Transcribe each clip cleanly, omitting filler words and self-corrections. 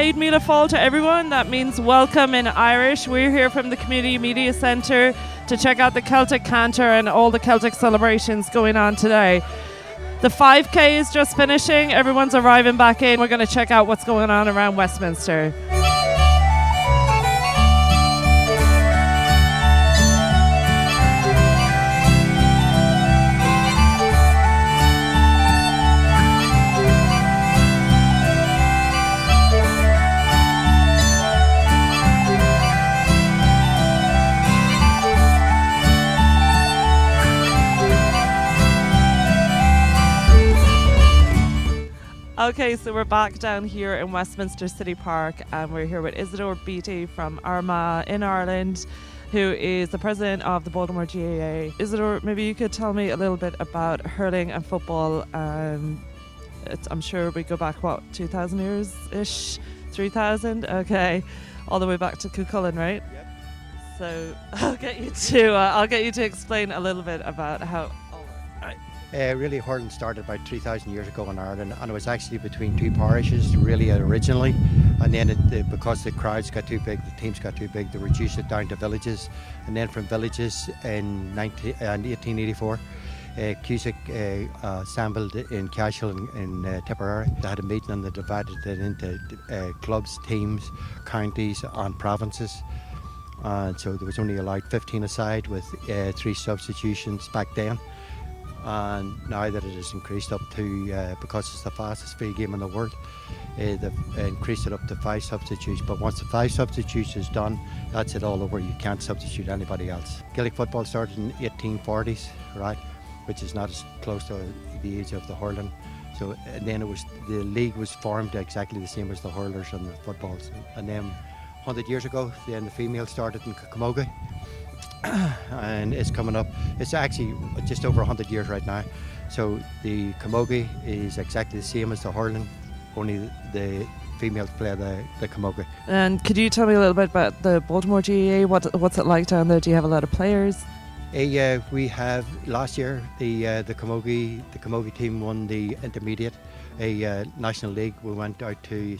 Maid Míle Fáilte to everyone. That means welcome in Irish. We're here from the Community Media Centre to check out the Celtic Canter and all the Celtic celebrations going on today. The 5K is just finishing. Everyone's arriving back in. We're going to check out what's going on around Westminster. Okay, so we're back down here in Westminster City Park, and we're here with Isidore Beattie from Armagh in Ireland, who is the president of the Baltimore GAA. Isidore, maybe you could tell me a little bit about hurling and football. I'm sure we go back, 2,000 years-ish? 3,000? Okay, all the way back to Cuchulainn, right? Yep. So I'll get you to explain a little bit about how. Really, hurling started about 3,000 years ago in Ireland, and it was actually between two parishes really originally, and then because the crowds got too big, the teams got too big, they reduced it down to villages, and then from villages in 1884 Cusack assembled in Cashel in Tipperary. They had a meeting and they divided it into clubs, teams, counties and provinces. So there was only allowed 15 aside with 3 substitutions back then. And now that it has increased up to, because it's the fastest field game in the world, they've increased it up to 5 substitutes. But once the 5 substitutes is done, that's it all over. You can't substitute anybody else. Gaelic football started in 1840s, right, which is not as close to the age of the hurling. So, and then the league was formed exactly the same as the hurlers and the footballs. And then 100 years ago, then the females started in Camogie. And it's coming up, it's actually just over 100 years right now. So the camogie is exactly the same as the hurling, only the females play the camogie. And could you tell me a little bit about the Baltimore GAA? What's it like down there? Do you have a lot of players? We have, last year the camogie team won the intermediate national league. We went out to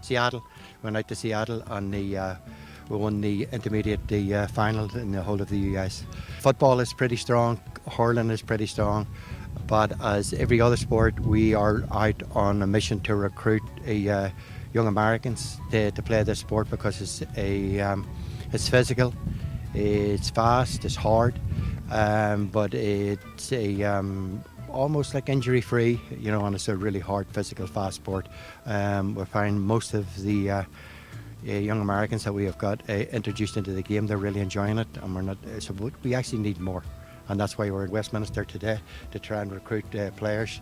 Seattle. We went out to Seattle and we won the intermediate, the final in the whole of the US. Football is pretty strong, hurling is pretty strong, but as every other sport, we are out on a mission to recruit young Americans to play this sport because it's physical, it's fast, it's hard, but it's almost like injury-free, and it's a really hard, physical, fast sport. We find most of the young Americans that we have got introduced into the game, they're really enjoying it, and so we actually need more, and that's why we're in Westminster today to try and recruit players,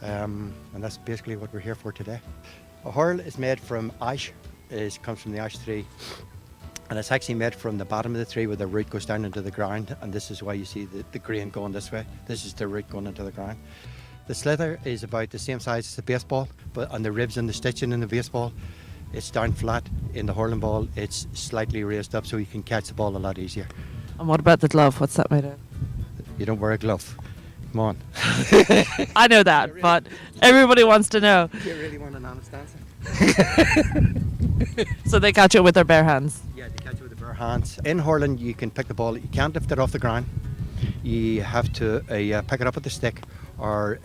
and that's basically what we're here for today. A hurl is made from ash. It comes from the ash tree, and it's actually made from the bottom of the tree where the root goes down into the ground, and this is why you see the grain going this way. This is the root going into the ground. The slither is about the same size as the baseball, but on the ribs and the stitching in the baseball, it's down flat. In the hurling ball, it's slightly raised up so you can catch the ball a lot easier. And what about the glove? What's that made of? You don't wear a glove. Come on. I know that, really, but everybody wants to know. Do you really want an honest answer? So they catch it with their bare hands? Yeah, they catch it with their bare hands. In hurling, you can pick the ball. You can't lift it off the ground. You have to pick it up with the stick, or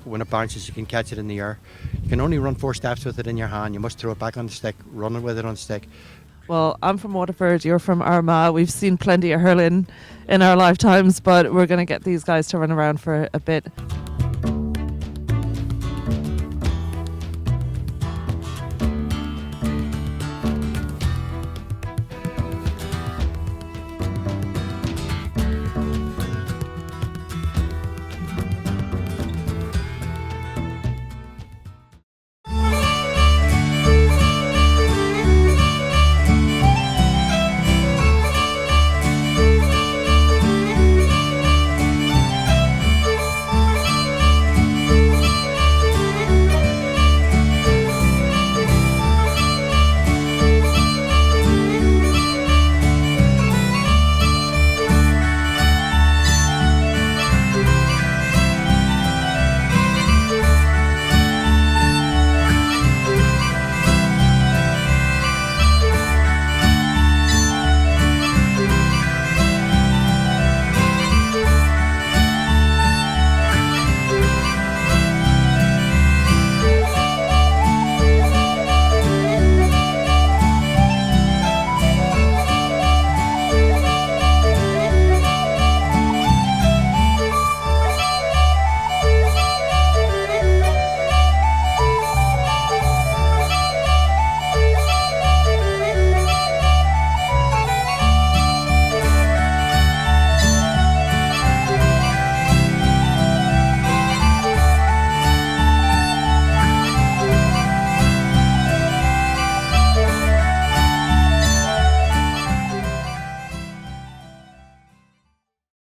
when it bounces, you can catch it in the air. You can only run 4 steps with it in your hand. You must throw it back on the stick, run it with it on the stick. Well, I'm from Waterford, you're from Armagh. We've seen plenty of hurling in our lifetimes, but we're going to get these guys to run around for a bit.